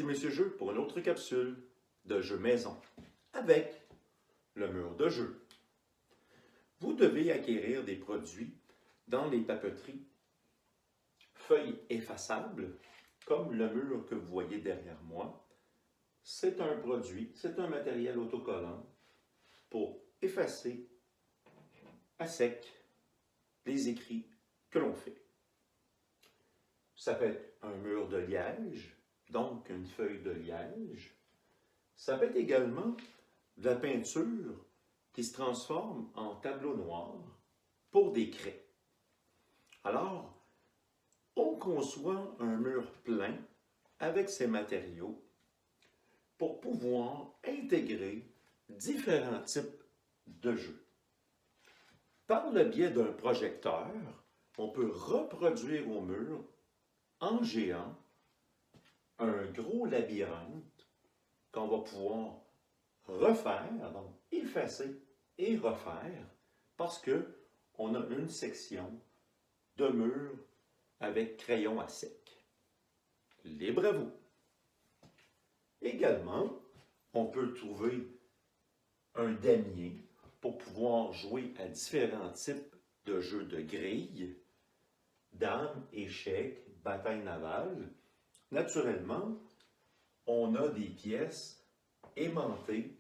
Ici Monsieur Jeu pour une autre capsule de jeu maison avec le mur de jeu. Vous devez acquérir des produits dans les papeteries feuilles effaçables, comme le mur que vous voyez derrière moi. C'est un produit, c'est un matériel autocollant pour effacer à sec les écrits que l'on fait. Ça peut être un mur de liège, donc une feuille de liège. Ça peut être également de la peinture qui se transforme en tableau noir pour des craies. Alors, on conçoit un mur plein avec ces matériaux pour pouvoir intégrer différents types de jeux. Par le biais d'un projecteur, on peut reproduire au mur en géant un gros labyrinthe qu'on va pouvoir refaire, donc effacer et refaire, parce qu'on a une section de mur avec crayon à sec. Libre à vous. Également, on peut trouver un damier pour pouvoir jouer à différents types de jeux de grille, dames, échecs, bataille navale. Naturellement, on a des pièces aimantées,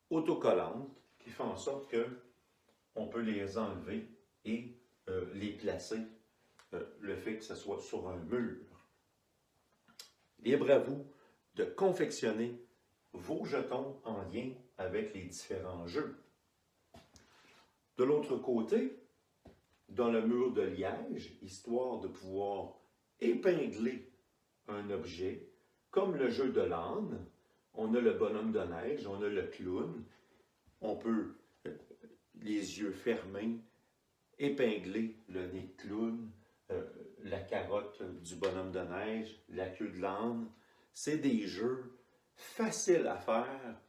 autocollantes, qui font en sorte qu'on peut les enlever et les placer, le fait que ce soit sur un mur. Libre à vous de confectionner vos jetons en lien avec les différents jeux. De l'autre côté, dans le mur de liège, histoire de pouvoir épingler un objet, comme le jeu de l'âne, on a le bonhomme de neige, on a le clown, on peut, les yeux fermés, épingler le nez de clown, la carotte du bonhomme de neige, la queue de l'âne. C'est des jeux faciles à faire.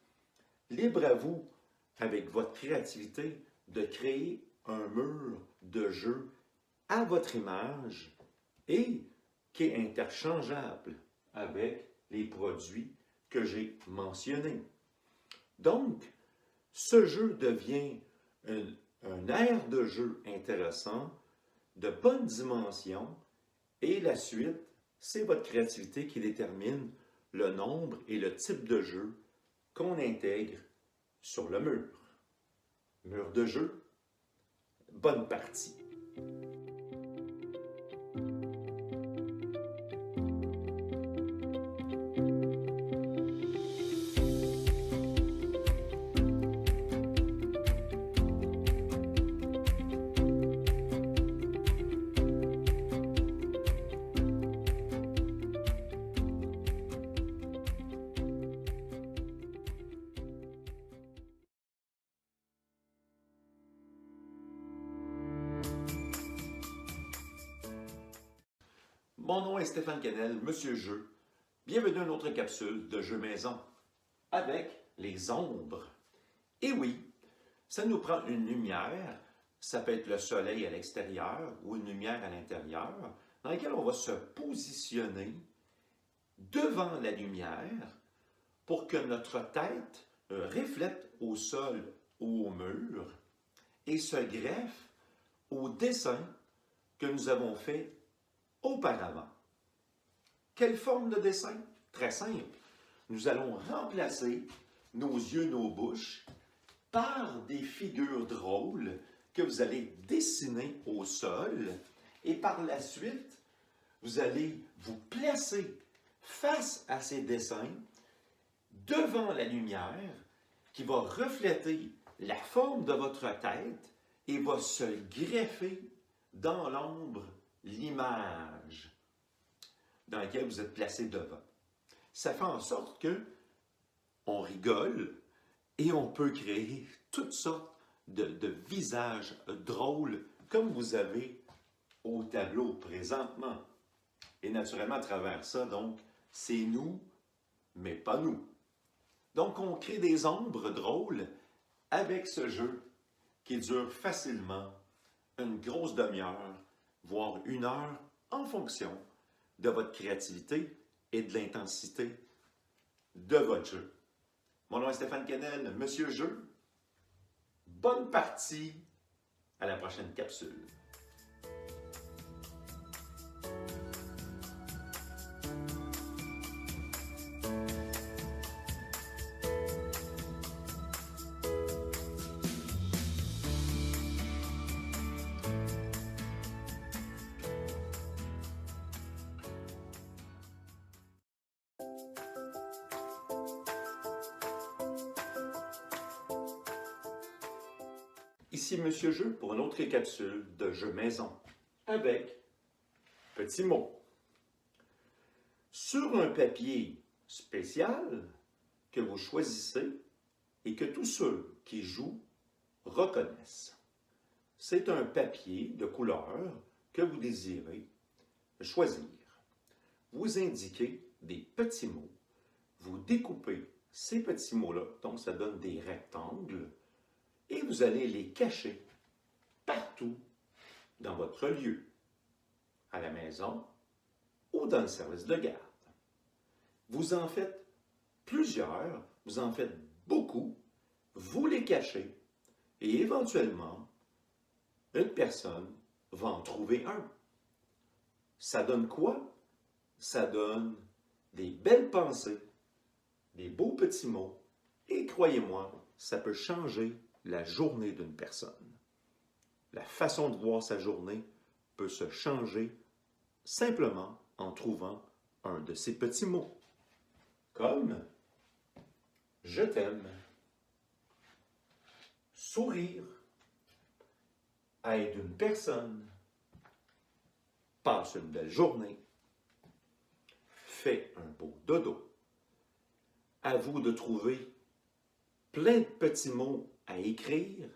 Libre à vous, avec votre créativité, de créer un mur de jeu à votre image et qui est interchangeable avec les produits que j'ai mentionnés. Donc, ce jeu devient un aire de jeu intéressant, de bonne dimension, et la suite, c'est votre créativité qui détermine le nombre et le type de jeu qu'on intègre sur le mur. Mur de jeu, bonne partie. Mon nom est Stéphane Canel, Monsieur Jeu. Bienvenue à une autre capsule de jeu maison avec les ombres. Et oui, ça nous prend une lumière, ça peut être le soleil à l'extérieur ou une lumière à l'intérieur, dans laquelle on va se positionner devant la lumière pour que notre tête reflète au sol ou au mur et se greffe au dessin que nous avons fait auparavant. Quelle forme de dessin? Très simple. Nous allons remplacer nos yeux, nos bouches par des figures drôles que vous allez dessiner au sol et par la suite, vous allez vous placer face à ces dessins devant la lumière qui va refléter la forme de votre tête et va se greffer dans l'ombre l'image dans laquelle vous êtes placé devant. Ça fait en sorte que on rigole et on peut créer toutes sortes de visages drôles comme vous avez au tableau présentement. Et naturellement, à travers ça, donc, c'est nous, mais pas nous. Donc, on crée des ombres drôles avec ce jeu qui dure facilement une grosse demi-heure, voire 1 heure, en fonction de votre créativité et de l'intensité de votre jeu. Mon nom est Stéphane Quesnel, Monsieur Jeu. Bonne partie, à la prochaine capsule. Ici Monsieur Jeu pour une autre capsule de jeu maison avec petits mots. Sur un papier spécial que vous choisissez et que tous ceux qui jouent reconnaissent. C'est un papier de couleur que vous désirez choisir. Vous indiquez des petits mots. Vous découpez ces petits mots-là, donc ça donne des rectangles, et vous allez les cacher partout dans votre lieu, à la maison ou dans le service de garde. Vous en faites plusieurs, vous en faites beaucoup, vous les cachez et éventuellement, une personne va en trouver un. Ça donne quoi? Ça donne des belles pensées, des beaux petits mots et croyez-moi, ça peut changer la journée d'une personne. La façon de voir sa journée peut se changer simplement en trouvant un de ces petits mots. Comme « je t'aime »,« sourire »,« aide une personne »,« passe une belle journée »,« fais un beau dodo ». À vous de trouver plein de petits mots à écrire,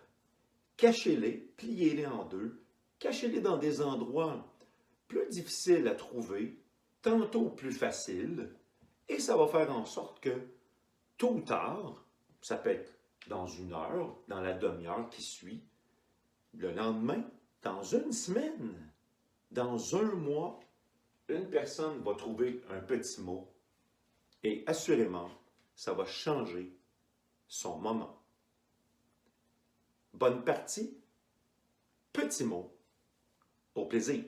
cachez-les, pliez-les en deux, cachez-les dans des endroits plus difficiles à trouver, tantôt plus faciles, et ça va faire en sorte que, tôt ou tard, ça peut être dans une heure, dans la demi-heure qui suit, le lendemain, dans une semaine, dans un mois, une personne va trouver un petit mot et assurément, ça va changer son moment. Bonne partie, petit mot, au plaisir.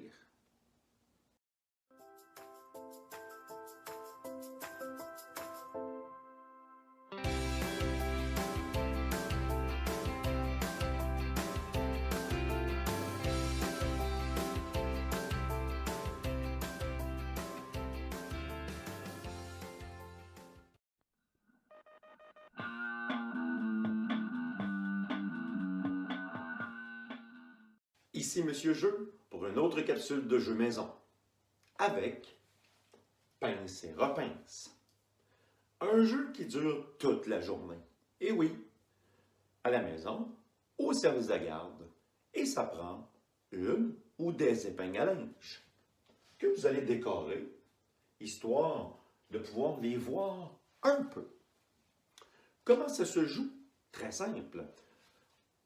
Ici Monsieur Jeu pour une autre capsule de jeu maison avec pince et repince. Un jeu qui dure toute la journée. Et oui, à la maison, au service de garde, et ça prend une ou des épingles à linge que vous allez décorer, histoire de pouvoir les voir un peu. Comment ça se joue? Très simple.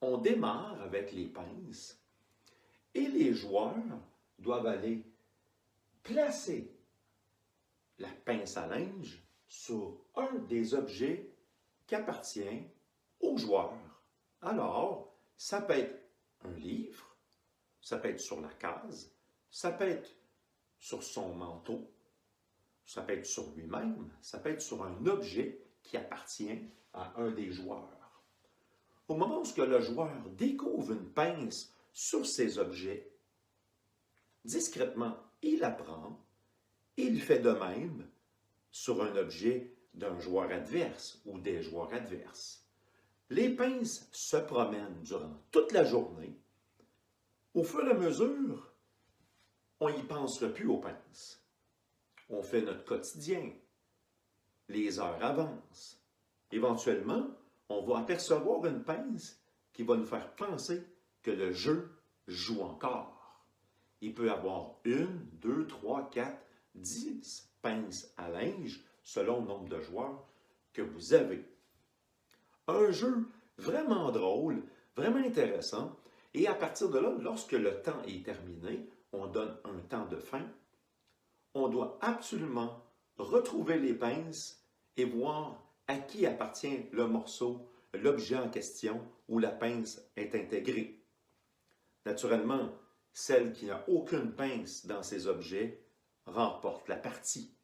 On démarre avec les pinces et les joueurs doivent aller placer la pince à linge sur un des objets qui appartient au joueur. Alors, ça peut être un livre, ça peut être sur la case, ça peut être sur son manteau, ça peut être sur lui-même, ça peut être sur un objet qui appartient à un des joueurs. Au moment où le joueur découvre une pince sur ces objets, discrètement, il la prend, il fait de même sur un objet d'un joueur adverse ou des joueurs adverses. Les pinces se promènent durant toute la journée. Au fur et à mesure, on n'y pensera plus aux pinces. On fait notre quotidien. Les heures avancent. Éventuellement, on va apercevoir une pince qui va nous faire penser que le jeu joue encore. Il peut y avoir 1, 2, 3, 4, 10 pinces à linge selon le nombre de joueurs que vous avez. Un jeu vraiment drôle, vraiment intéressant. Et à partir de là, lorsque le temps est terminé, on donne un temps de fin. On doit absolument retrouver les pinces et voir à qui appartient le morceau, l'objet en question où la pince est intégrée. Naturellement, celle qui n'a aucune pince dans ses objets remporte la partie.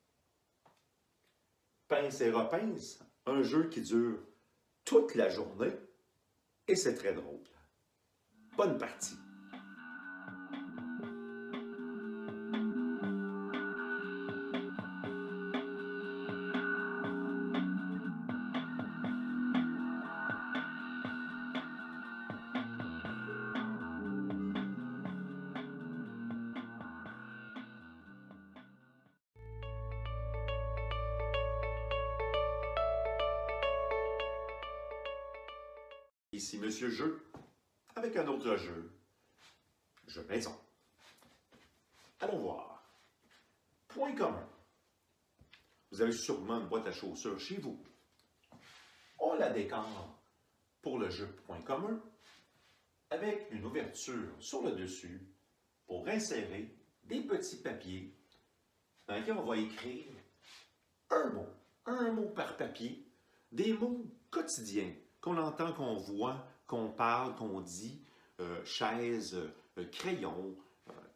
Pince et repince, un jeu qui dure toute la journée et c'est très drôle. Bonne partie! Ici Monsieur Jeu, avec un autre jeu maison. Allons voir. Point commun. Vous avez sûrement une boîte à chaussures chez vous. On la décore pour le jeu point commun avec une ouverture sur le dessus pour insérer des petits papiers dans lesquels on va écrire un mot par papier, des mots quotidiens qu'on entend, qu'on voit, qu'on parle, qu'on dit, chaise, crayon,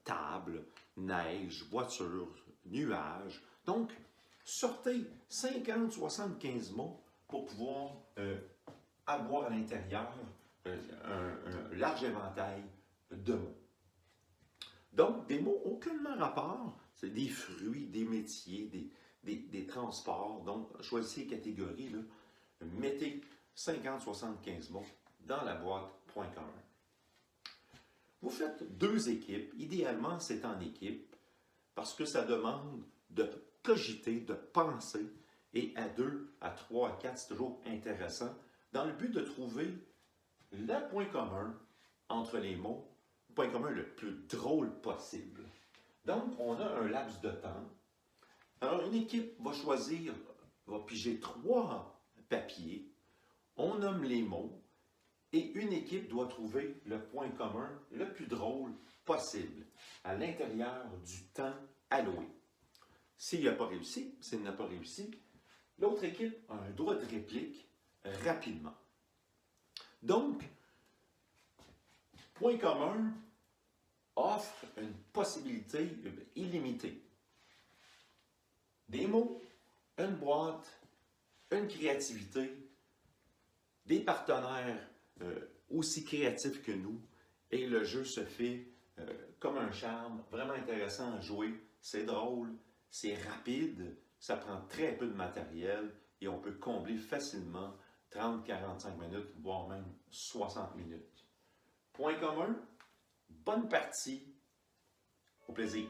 table, neige, voiture, nuage. Donc, sortez 50, 75 mots pour pouvoir avoir à l'intérieur un large éventail de mots. Donc, des mots aucunement rapport, c'est des fruits, des métiers, des transports. Donc, choisissez les catégories, là. Mettez 50-75 mots dans la boîte point commun. Vous faites 2 équipes. Idéalement, c'est en équipe parce que ça demande de cogiter, de penser. Et à 2, à 3, à 4, c'est toujours intéressant dans le but de trouver le point commun entre les mots, le point commun le plus drôle possible. Donc, on a un laps de temps. Alors, une équipe va choisir, va piger 3 papiers. On nomme les mots et une équipe doit trouver le point commun le plus drôle possible à l'intérieur du temps alloué. S'il n'a pas réussi, s'il n'a pas réussi, l'autre équipe a un droit de réplique rapidement. Donc, point commun offre une possibilité illimitée. Des mots, une boîte, une créativité, des partenaires aussi créatifs que nous, et le jeu se fait comme un charme, vraiment intéressant à jouer, c'est drôle, c'est rapide, ça prend très peu de matériel et on peut combler facilement 30-45 minutes, voire même 60 minutes. Point commun, bonne partie, au plaisir.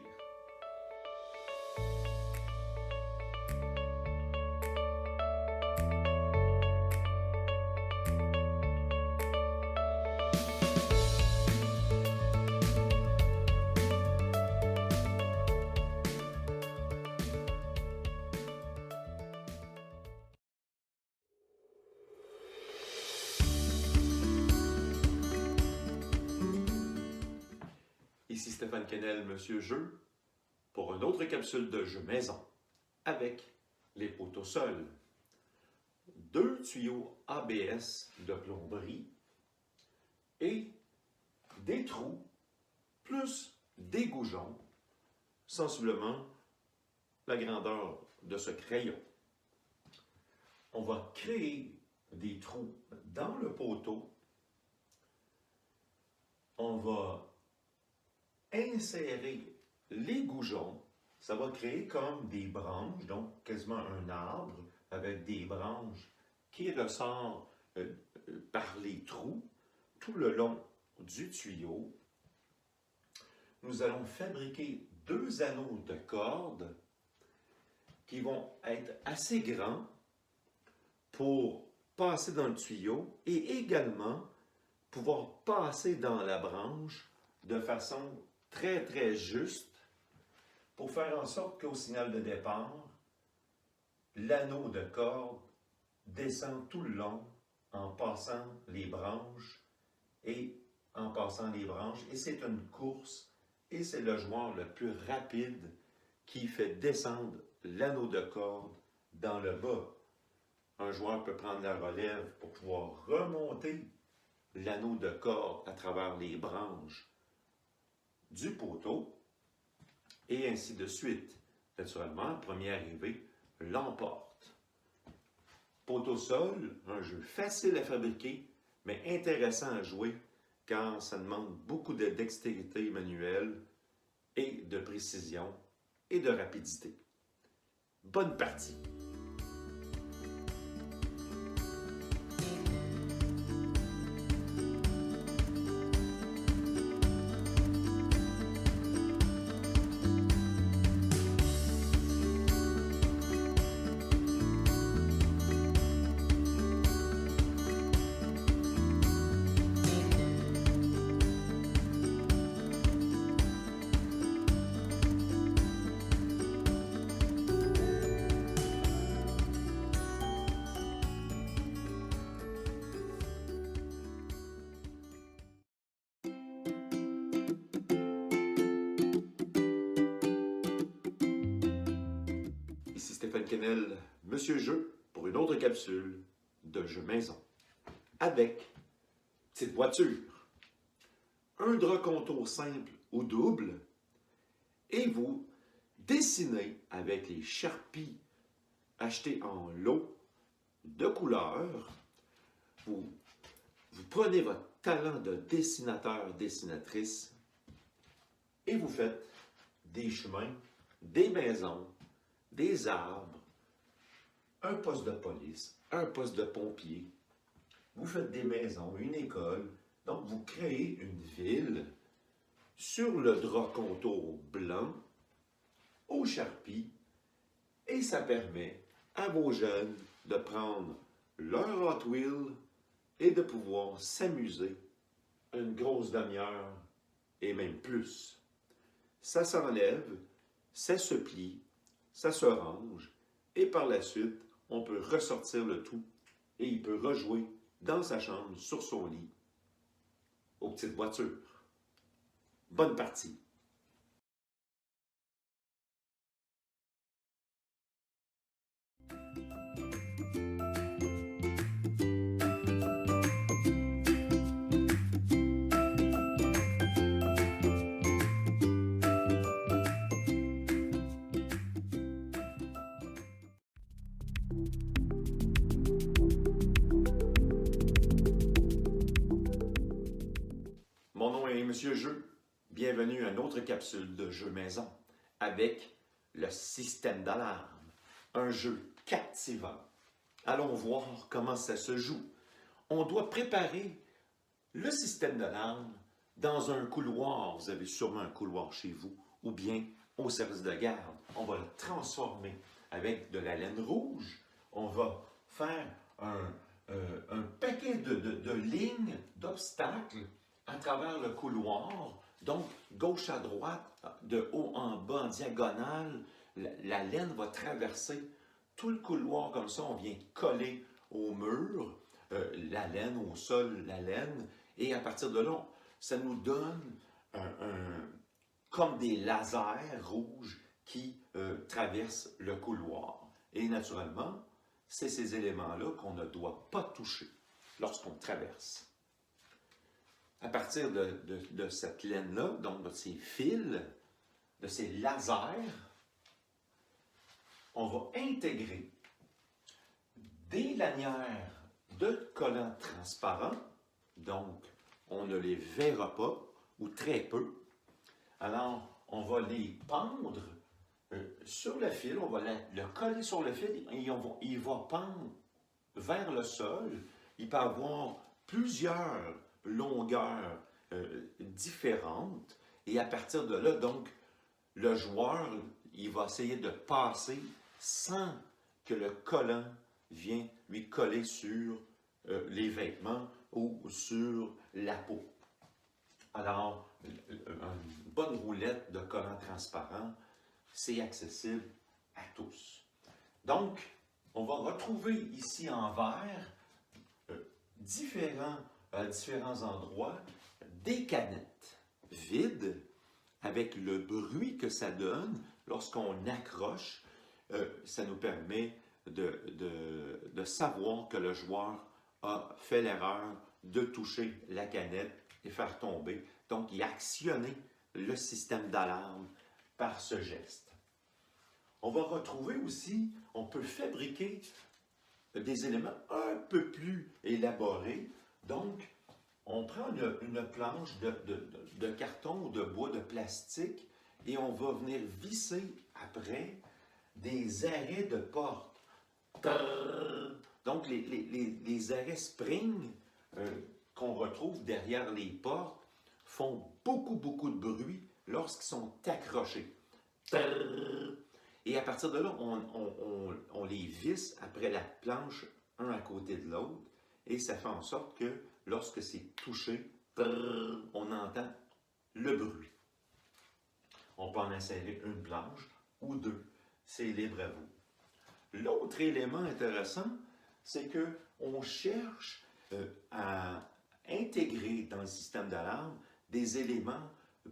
Ici Stéphane Quesnel, Monsieur Jeu, pour une autre capsule de jeu maison avec les poteaux sols. 2 tuyaux ABS de plomberie et des trous plus des goujons, sensiblement la grandeur de ce crayon. On va créer des trous dans le poteau. On va insérer les goujons. Ça va créer comme des branches, donc quasiment un arbre avec des branches qui ressort par les trous tout le long du tuyau. Nous allons fabriquer 2 anneaux de cordes qui vont être assez grands pour passer dans le tuyau et également pouvoir passer dans la branche de façon très très juste pour faire en sorte qu'au signal de départ, l'anneau de corde descend tout le long en passant les branches et c'est une course et c'est le joueur le plus rapide qui fait descendre l'anneau de corde dans le bas. Un joueur peut prendre la relève pour pouvoir remonter l'anneau de corde à travers les branches du poteau et ainsi de suite. Naturellement, le premier arrivé l'emporte. Poteau-sol, un jeu facile à fabriquer, mais intéressant à jouer car ça demande beaucoup de dextérité manuelle et de précision et de rapidité. Bonne partie! Ici Stéphane Quesnel, Monsieur Jeu, pour une autre capsule de jeu maison. Avec petite voiture, un drap contour simple ou double, et vous dessinez avec les Sharpies achetés en lot de couleurs. Vous prenez votre talent de dessinateur, dessinatrice, et vous faites des chemins, des maisons, des arbres, un poste de police, un poste de pompier. Vous faites des maisons, une école. Donc, vous créez une ville sur le drap contour blanc, au Sharpie, et ça permet à vos jeunes de prendre leur Hot Wheels et de pouvoir s'amuser une grosse demi-heure et même plus. Ça s'enlève, ça se plie, ça se range, et par la suite, on peut ressortir le tout et il peut rejouer dans sa chambre, sur son lit, aux petites voitures. Bonne partie! Mon nom est Monsieur Jeu. Bienvenue à une autre capsule de jeu maison avec le système d'alarme. Un jeu captivant. Allons voir comment ça se joue. On doit préparer le système d'alarme dans un couloir. Vous avez sûrement un couloir chez vous ou bien au service de garde. On va le transformer avec de la laine rouge. On va faire un paquet de lignes, d'obstacles à travers le couloir. Donc, gauche à droite, de haut en bas, en diagonale, la laine va traverser tout le couloir comme ça. On vient coller au mur la laine, au sol la laine, et à partir de là, ça nous donne comme des lasers rouges qui traversent le couloir. Et naturellement, c'est ces éléments-là qu'on ne doit pas toucher lorsqu'on traverse. À partir de cette laine-là, donc de ces fils, de ces lasers, on va intégrer des lanières de collants transparents, donc on ne les verra pas, ou très peu. Alors, on va les pendre sur le fil, on va le coller sur le fil, et il va pendre vers le sol. Il peut avoir plusieurs longueurs différentes, et à partir de là, donc, le joueur, il va essayer de passer sans que le collant vienne lui coller sur les vêtements ou sur la peau. Alors, une bonne roulette de collant transparent, c'est accessible à tous. Donc, on va retrouver ici en vert à différents endroits des canettes vides avec le bruit que ça donne lorsqu'on accroche ça nous permet de savoir que le joueur a fait l'erreur de toucher la canette et faire tomber. Donc, il a actionné le système d'alarme par ce geste. On va retrouver aussi, on peut fabriquer des éléments un peu plus élaborés. Donc, on prend une planche de carton ou de bois, de plastique, et on va venir visser après des arrêts de porte. Donc, les arrêts spring qu'on retrouve derrière les portes font beaucoup de bruit lorsqu'ils sont accrochés. Et à partir de là, on les visse après la planche, un à côté de l'autre, et ça fait en sorte que lorsque c'est touché, on entend le bruit. On peut en insérer une planche ou deux. C'est libre à vous. L'autre élément intéressant, c'est qu'on cherche à intégrer dans le système d'alarme des éléments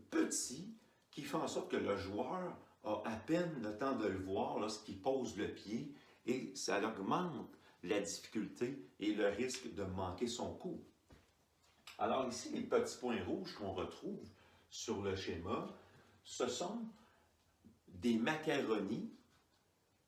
petits qui font en sorte que le joueur a à peine le temps de le voir lorsqu'il pose le pied et ça augmente la difficulté et le risque de manquer son coup. Alors ici, les petits points rouges qu'on retrouve sur le schéma, ce sont des macaronis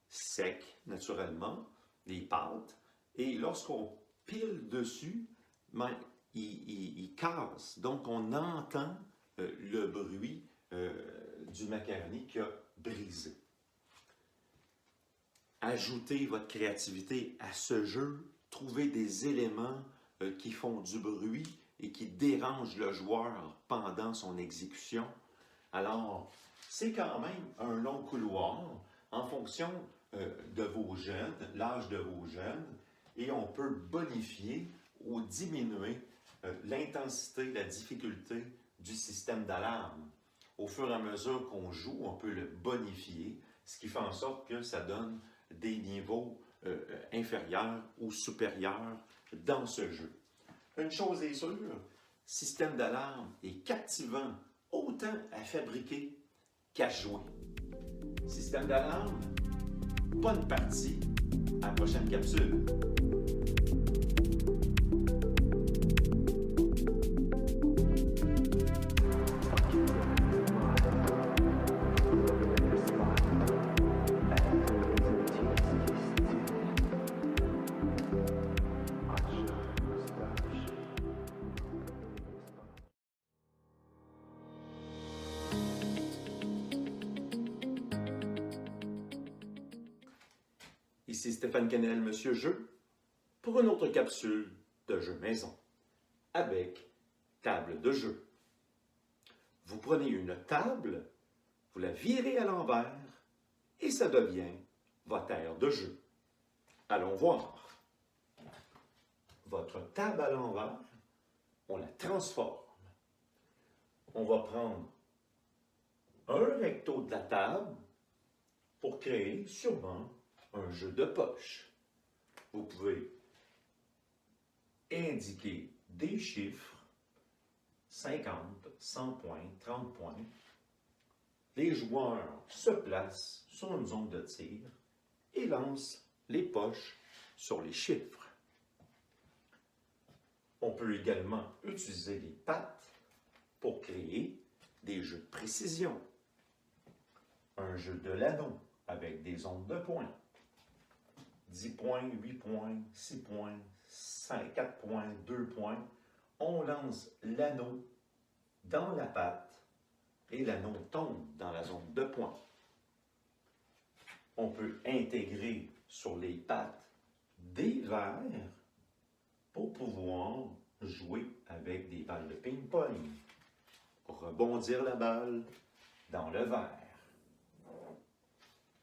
secs, naturellement, des pâtes, et lorsqu'on pile dessus, ben, il casse. Donc, on entend le bruit du macaroni qui a brisé. Ajoutez votre créativité à ce jeu, trouvez des éléments qui font du bruit et qui dérangent le joueur pendant son exécution. Alors, c'est quand même un long couloir en fonction de vos jeunes, l'âge de vos jeunes, et on peut bonifier ou diminuer l'intensité, la difficulté du système d'alarme. Au fur et à mesure qu'on joue, on peut le bonifier, ce qui fait en sorte que ça donne des niveaux inférieurs ou supérieurs dans ce jeu. Une chose est sûre, le système d'alarme est captivant autant à fabriquer qu'à jouer. Système d'alarme, bonne partie, à la prochaine capsule. Ici Stéphane Canel, Monsieur Jeu, pour une autre capsule de jeu maison, avec table de jeu. Vous prenez une table, vous la virez à l'envers, et ça devient votre aire de jeu. Allons voir. Votre table à l'envers, on la transforme. On va prendre un recto de la table pour créer sûrement un jeu de poche. Vous pouvez indiquer des chiffres, 50, 100 points, 30 points. Les joueurs se placent sur une zone de tir et lancent les poches sur les chiffres. On peut également utiliser les pattes pour créer des jeux de précision. Un jeu de l'anneau avec des ondes de points. 10 points, 8 points, 6 points, 5, 4 points, 2 points. On lance l'anneau dans la patte et l'anneau tombe dans la zone de points. On peut intégrer sur les pattes des verres pour pouvoir jouer avec des balles de ping-pong. Rebondir la balle dans le verre.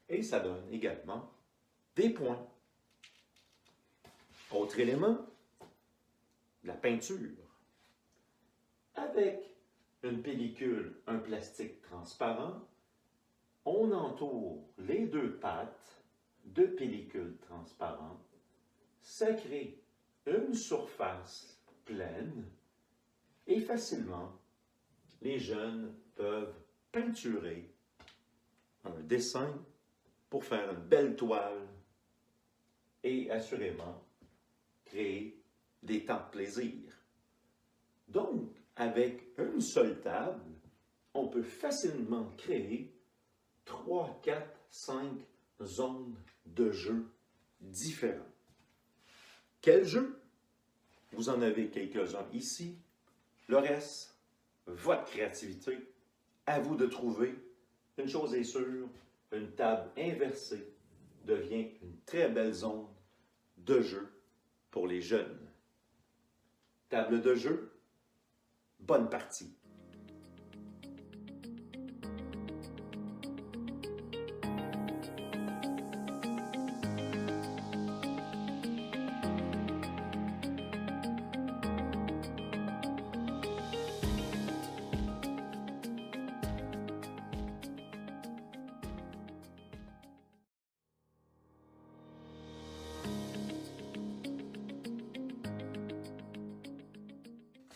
Et ça donne également des points. Autre élément, la peinture. Avec une pellicule, un plastique transparent, on entoure les deux pattes de pellicule transparente. Ça crée une surface pleine et facilement, les jeunes peuvent peinturer un dessin pour faire une belle toile et assurément créer des temps de plaisir. Donc, avec une seule table, on peut facilement créer 3, 4, 5 zones de jeu différents. Quels jeux? Vous en avez quelques-uns ici. Le reste, votre créativité. À vous de trouver. Une chose est sûre, une table inversée devient une très belle zone de jeu pour les jeunes. Table de jeu, bonne partie.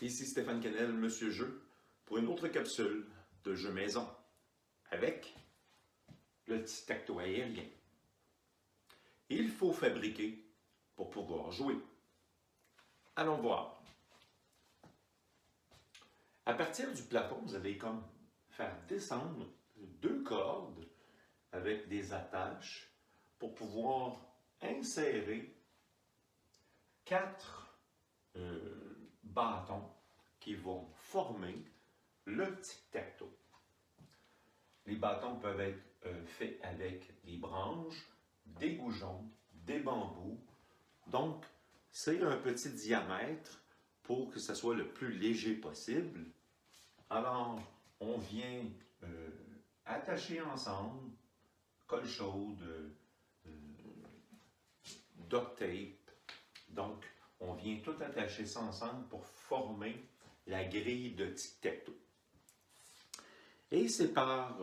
Ici Stéphane Canel, Monsieur Jeu, pour une autre capsule de jeu maison avec le tic-tac-toe aérien. Il faut fabriquer pour pouvoir jouer. Allons voir. À partir du plafond, vous allez comme faire descendre 2 cordes avec des attaches pour pouvoir insérer 4 bâtons qui vont former le tic-tac-toe. Les bâtons peuvent être faits avec des branches, des goujons, des bambous. Donc, c'est un petit diamètre pour que ce soit le plus léger possible. Alors, on vient attacher ensemble colle chaude, duct tape. Donc, on vient tout attacher ça ensemble pour former la grille de tic-tac-toe. Et c'est par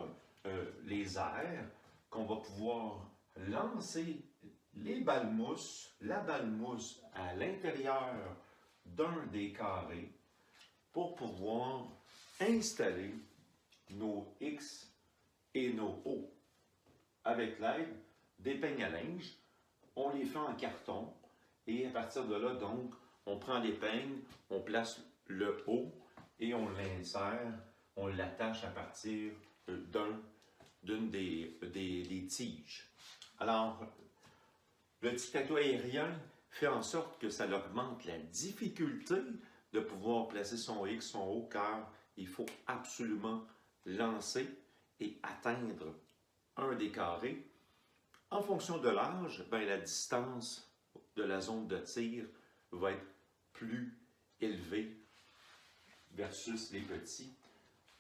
les airs qu'on va pouvoir lancer les balles mousse, la balle mousse à l'intérieur d'un des carrés pour pouvoir installer nos X et nos O. Avec l'aide des peignes à linge, on les fait en carton et à partir de là, donc, on prend les peignes, on place le O et on l'insère, on l'attache à partir d'une des tiges. Alors, le tic-tac-toe aérien fait en sorte que ça augmente la difficulté de pouvoir placer son X, son O, car il faut absolument lancer et atteindre un des carrés. En fonction de l'âge, la distance de la zone de tir va être plus élevée versus les petits,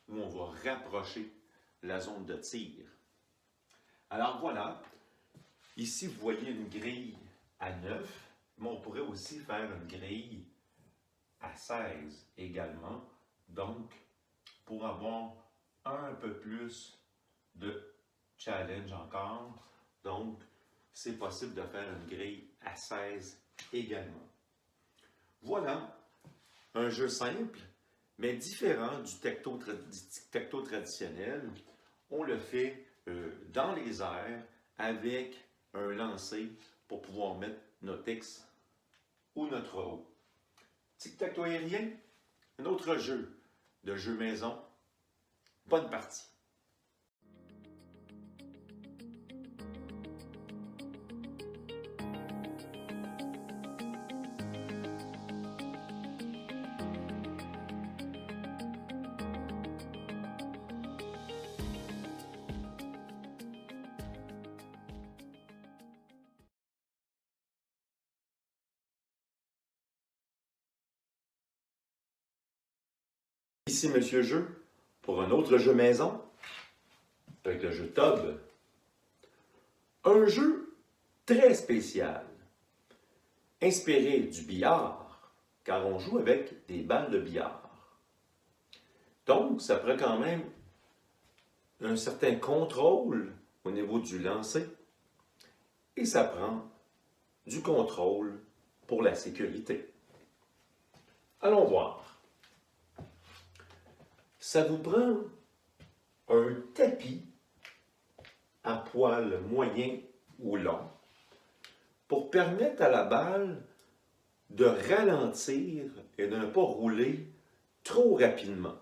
où on va rapprocher la zone de tir. Alors voilà, ici vous voyez une grille à 9, mais on pourrait aussi faire une grille à 16 également, donc pour avoir un peu plus de challenge encore. Donc, c'est possible de faire une grille à 16 également. Voilà, un jeu simple, mais différent du tic-tac-toe traditionnel. On le fait dans les airs avec un lancer pour pouvoir mettre notre X ou notre O. Tic-tac-toe aérien, un autre jeu de jeu maison. Bonne partie! Ici Monsieur Jeu, pour un autre jeu maison, avec le jeu Tob. Un jeu très spécial, inspiré du billard, car on joue avec des balles de billard. Donc, ça prend quand même un certain contrôle au niveau du lancer, et ça prend du contrôle pour la sécurité. Allons voir. Ça vous prend un tapis à poil moyen ou long pour permettre à la balle de ralentir et de ne pas rouler trop rapidement,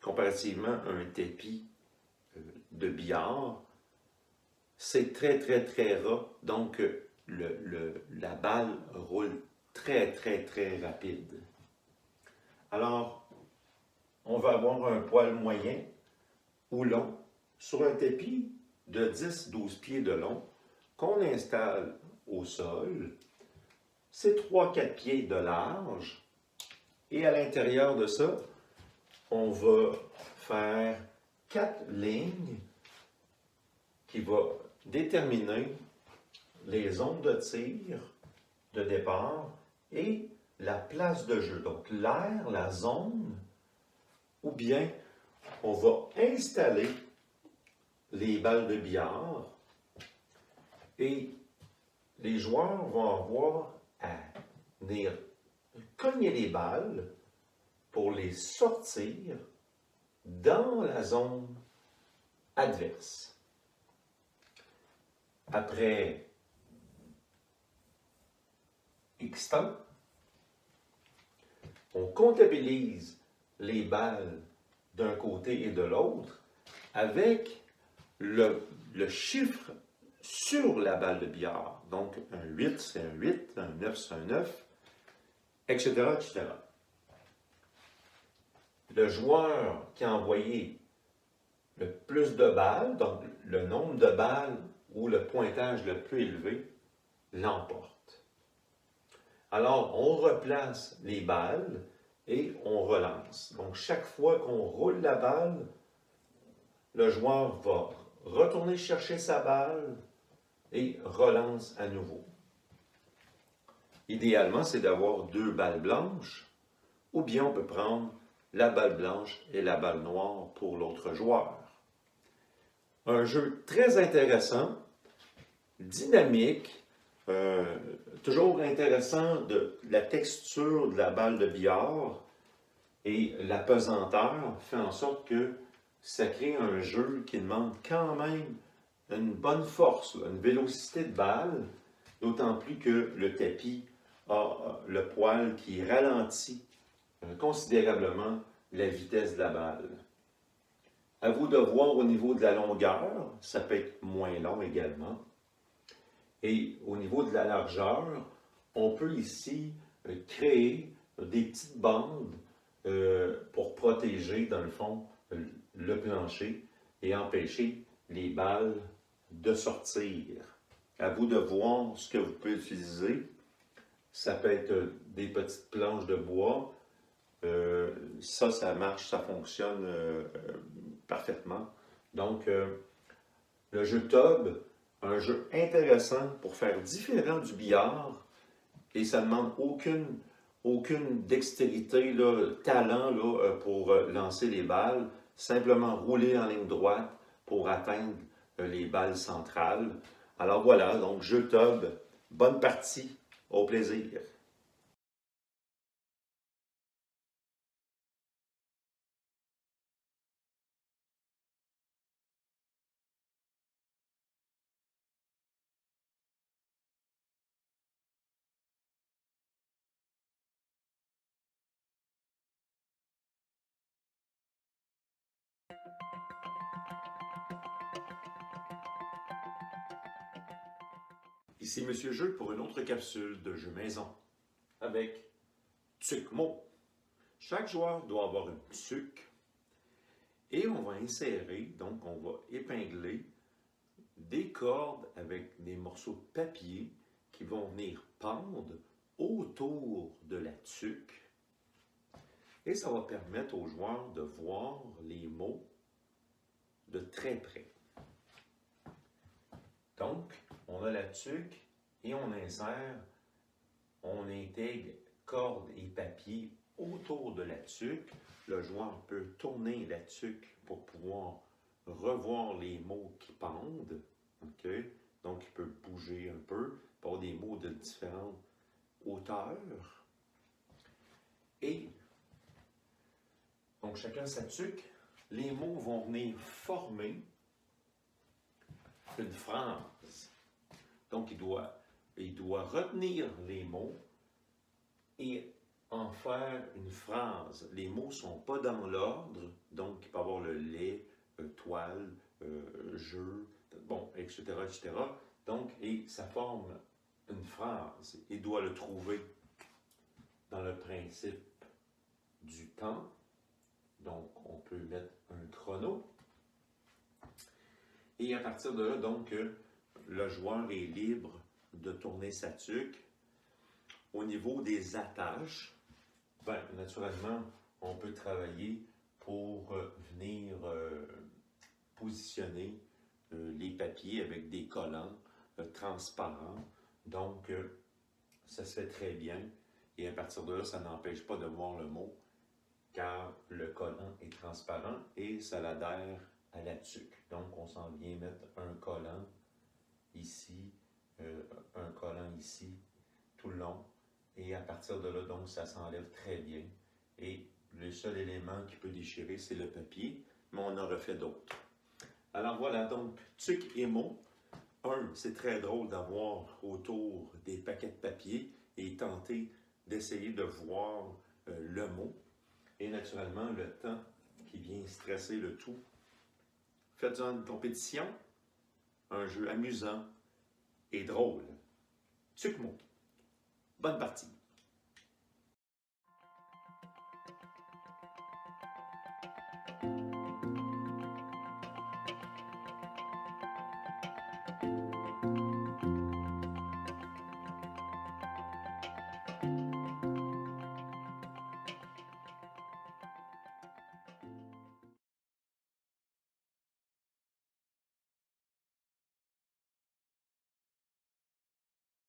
comparativement à un tapis de billard. C'est très, très, très ras, donc la balle roule très, très, très rapide. Alors, on va avoir un poil moyen ou long sur un tapis de 10-12 pieds de long qu'on installe au sol. C'est 3-4 pieds de large. Et à l'intérieur de ça, on va faire 4 lignes qui vont déterminer les zones de tir de départ et la place de jeu. Donc l'aire, la zone, ou bien on va installer les balles de billard et les joueurs vont avoir à venir cogner les balles pour les sortir dans la zone adverse. Après X temps, on comptabilise les balles d'un côté et de l'autre avec le chiffre sur la balle de billard. Donc, un 8, c'est un 8, un 9, c'est un 9, etc., etc. Le joueur qui a envoyé le plus de balles, donc le nombre de balles ou le pointage le plus élevé, l'emporte. Alors, on replace les balles et on relance. Donc, chaque fois qu'on roule la balle, le joueur va retourner chercher sa balle et relance à nouveau. Idéalement, c'est d'avoir 2 balles blanches, ou bien on peut prendre la balle blanche et la balle noire pour l'autre joueur. Un jeu très intéressant, dynamique, toujours intéressant de la texture de la balle de billard et la pesanteur fait en sorte que ça crée un jeu qui demande quand même une bonne force, une vélocité de balle, d'autant plus que le tapis a le poil qui ralentit considérablement la vitesse de la balle. À vous de voir au niveau de la longueur, ça peut être moins long également. Et au niveau de la largeur, on peut ici créer des petites bandes pour protéger, dans le fond, le plancher et empêcher les balles de sortir. À vous de voir ce que vous pouvez utiliser. Ça peut être des petites planches de bois. Ça marche, ça fonctionne parfaitement. Donc, le jeu Tub, un jeu intéressant pour faire différent du billard et ça ne demande aucune dextérité, là, talent là, pour lancer les balles. Simplement rouler en ligne droite pour atteindre les balles centrales. Alors voilà, donc jeu Tub, bonne partie, au plaisir. Ici Monsieur Jeu pour une autre capsule de jeu maison avec Tsucmo. Chaque joueur doit avoir une tuque et on va insérer, donc on va épingler des cordes avec des morceaux de papier qui vont venir pendre autour de la tuque et ça va permettre aux joueurs de voir les mots de très près. Donc, on a la tuque et on insère, on intègre cordes et papier autour de la tuque. Le joueur peut tourner la tuque pour pouvoir revoir les mots qui pendent. Okay? Donc, il peut bouger un peu pour des mots de différentes hauteurs. Et, donc, chacun sa tuque, les mots vont venir former une phrase. Donc, il doit retenir les mots et en faire une phrase. Les mots ne sont pas dans l'ordre, donc il peut y avoir le lait, toile, jeu, bon, etc., etc. Donc, et ça forme une phrase. Il doit le trouver dans le principe du temps. Donc, on peut mettre un chrono. Et à partir de là, donc, le joueur est libre de tourner sa tuque. Au niveau des attaches, ben, naturellement, on peut travailler pour venir positionner les papiers avec des collants transparents. Donc, ça se fait très bien. Et à partir de là, ça n'empêche pas de voir le mot, car le collant est transparent et ça l'adhère à la tuque. Donc, on s'en vient mettre un collant ici, un collant ici, tout le long. Et à partir de là, donc, ça s'enlève très bien. Et le seul élément qui peut déchirer, c'est le papier, mais on en refait d'autres. Alors voilà, donc, tuque et mot. C'est très drôle d'avoir autour des paquets de papier et tenter d'essayer de voir le mot. Et naturellement, le temps qui vient stresser le tout. Faites une compétition, un jeu amusant et drôle. Tuque-mot. Bonne partie.